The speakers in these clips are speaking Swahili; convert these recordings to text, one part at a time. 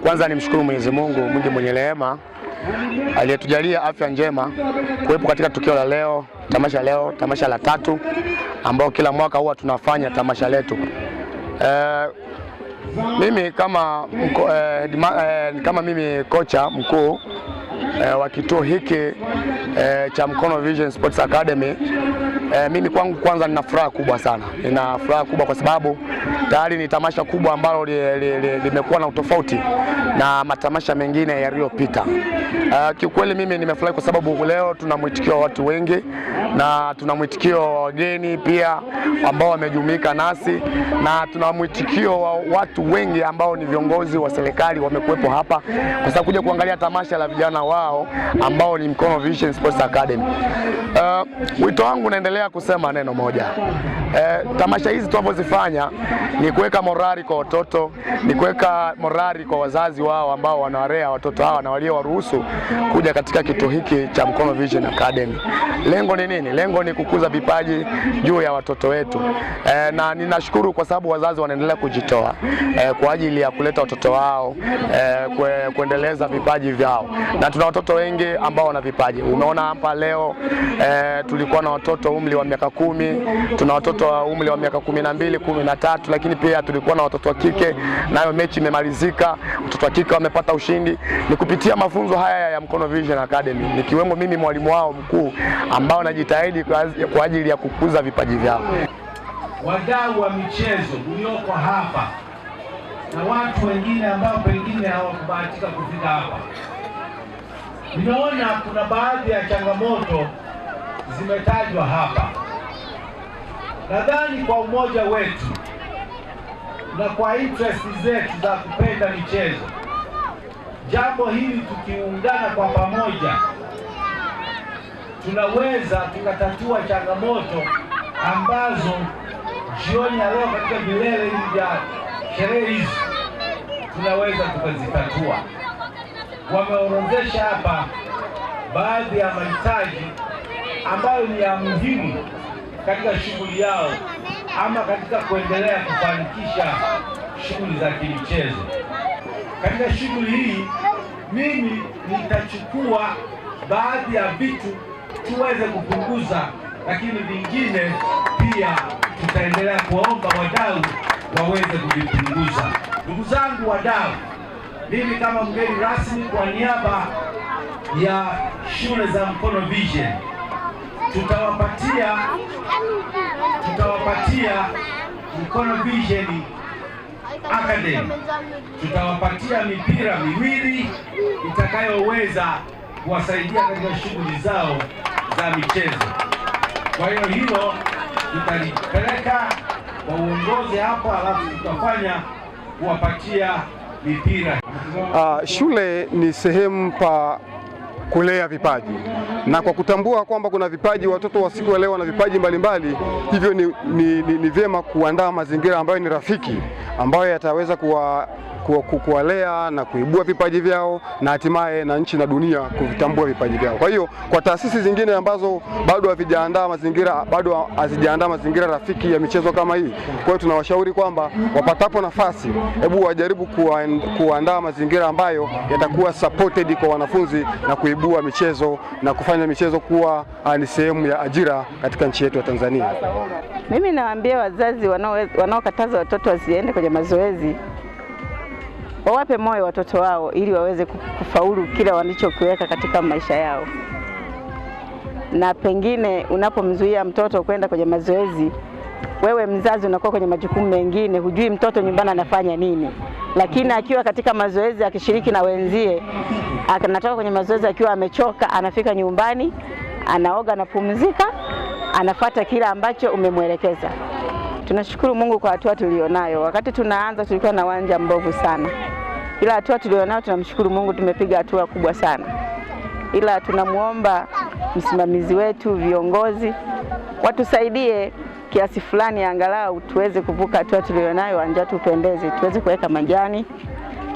Kwanza nimshukuru Mwenyezi Mungu mwingi mwenye rehema aliyetujalia afya njema kuwepo katika tukio la leo, tamasha la 3 ambao kila mwaka huwa tunafanya tamasha letu. Mimi kama mimi kocha mkuu wa kituo hiki cha Mkono Vision Sports Academy, mimi kwangu kwanza nina furaha kubwa sana. Nina furaha kubwa kwa sababu tayari ni tamasha kubwa ambalo limekuwa na utofauti na matamasha mengine yaliyopita. Kiukweli mimi nimefurahi kwa sababu leo tuna mwitikio wa watu wengi na tuna mwitikio wa wageni pia ambao wamejumuika nasi, na tuna mwitikio wa watu wengi ambao ni viongozi wa serikali wamekuwepo hapa kwa sababu kuja kuangalia tamasha la vijana wao ambao ni Mkono Vision Sports Academy. Wito wangu naendelea kusema neno moja. Tamasha hizi tunapozifanya ni kuweka morali kwa watoto, ni kuweka morali kwa wazazi wao ambao wanawalea watoto hawa na waliowaruhusu kuja katika kituo hiki cha Mkono Vision Academy. Lengo ni nini? Lengo ni kukuza vipaji juu ya watoto wetu. Na ninashukuru kwa sababu wazazi wanaendelea kujitoa kwa ajili ya kuleta watoto wao kuendeleza vipaji vyao. Na tuna watoto wengi ambao wana vipaji. Umeona hapa leo tulikuwa na watoto umri wa miaka 10, tuna watoto wa umri wa miaka 12, 13, lakini pia tulikuwa na watoto wa kike, nayo mechi imemalizika, watoto wa kike wamepata ushindi. Ni kupitia mafunzo haya ya Mkono Vision Academy, nikiwemo mimi mwalimu wao mkuu ambao najitahidi kwa ajili ya kukuza vipaji vyao. Wadau wa michezo ulioko hapa na watu wengine ambao pengine hawakubahatika kufika hapa, ninaona kuna baadhi ya changamoto zimetajwa hapa. Nadhani kwa umoja wetu na kwa interest zetu za kupenda michezo, jambo hili tukiungana kwa pamoja, tunaweza tukatatua changamoto ambazo jioni ya leo katika vilele hivi vya sherehe hizi tunaweza tukazitatua. Wameorodhesha hapa baadhi ya mahitaji ambayo ni ya muhimu katika shughuli yao ama katika kuendelea kufanikisha shughuli za kimichezo. Katika shughuli hii mimi nitachukua baadhi ya vitu tuweze kupunguza, lakini vingine pia tutaendelea kuomba wadau waweze kuvipunguza. Ndugu zangu wadau, mimi kama mgeni rasmi kwa niaba ya shule za Mkono Vision tutawapatia Mkono Vision Academy, tutawapatia mipira miwili itakayoweza kuwasaidia katika shughuli zao za michezo. Kwa hiyo hilo tutalipeleka kwa uongozi hapo, alafu tutafanya kuwapatia mipira. Shule ni sehemu pa kulea vipaji, na kwa kutambua kwamba kuna vipaji, watoto wa siku leo wana vipaji mbalimbali, hivyo ni vyema kuandaa mazingira ambayo ni rafiki, ambayo yataweza kuwalea na kuibua vipaji vyao na hatimaye na nchi na dunia kuvitambua vipaji vyao. Kwa hiyo kwa taasisi zingine ambazo bado hazijaandaa mazingira rafiki ya michezo kama hii, kwa hiyo tunawashauri kwamba wapatapo nafasi, hebu wajaribu kuandaa mazingira ambayo yatakuwa supported kwa wanafunzi na kuibua michezo na kufanya michezo kuwa ni sehemu ya ajira katika nchi yetu ya Tanzania. Mimi nawaambia wazazi wanaokataza watoto wasiende kwenye mazoezi, wawape moyo watoto wao ili waweze kufaulu kila walichokiweka katika maisha yao. Na pengine unapomzuia mtoto kwenda kwenye mazoezi, wewe mzazi unakuwa kwenye majukumu mengine, hujui mtoto nyumbani anafanya nini. Lakini akiwa katika mazoezi akishiriki na wenzie, anatoka kwenye mazoezi akiwa amechoka, anafika nyumbani, anaoga, anapumzika, anafuata kila ambacho umemwelekeza. Tunashukuru Mungu kwa hatua tulionayo. Wakati tunaanza tulikuwa na uwanja mbovu sana, ila hatua tulionayo tunamshukuru Mungu, tumepiga hatua kubwa sana. Ila tunamuomba msimamizi wetu, viongozi watusaidie kiasi fulani, angalau tuweze kuvuka hatua tulionayo, uwanja tupendeze, tuweze kuweka majani,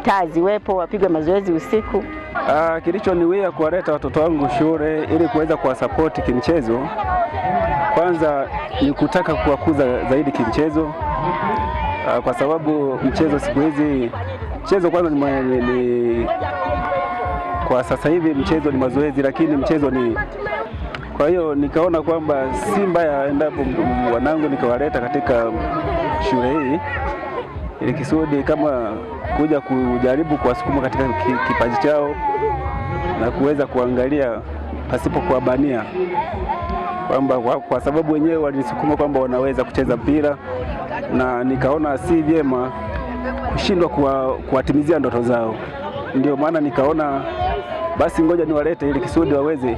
taa ziwepo, wapigwe mazoezi usiku. Kilichoniwia kuwaleta watoto wangu shule ili kuweza kuwasapoti kimchezo, kwanza ni kutaka kuwakuza zaidi kimchezo, kwa sababu mchezo siku hizi Mchezo kwanza ni kwa sasa hivi mchezo ni mazoezi, lakini mchezo ni, kwa hiyo nikaona kwamba si mbaya endapo wanangu nikawaleta katika shule hii ili kisudi kama kuja kujaribu kuwasukuma katika kipaji chao na kuweza kuangalia pasipo kuwabania, kwamba kwa sababu wenyewe walisukuma kwamba wanaweza kucheza mpira, na nikaona si vyema kushindwa kuwatimizia ndoto zao. Ndio maana nikaona basi ngoja niwalete ili kisudi waweze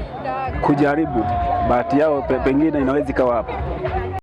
kujaribu bahati yao, pengine inaweza ikawa hapa.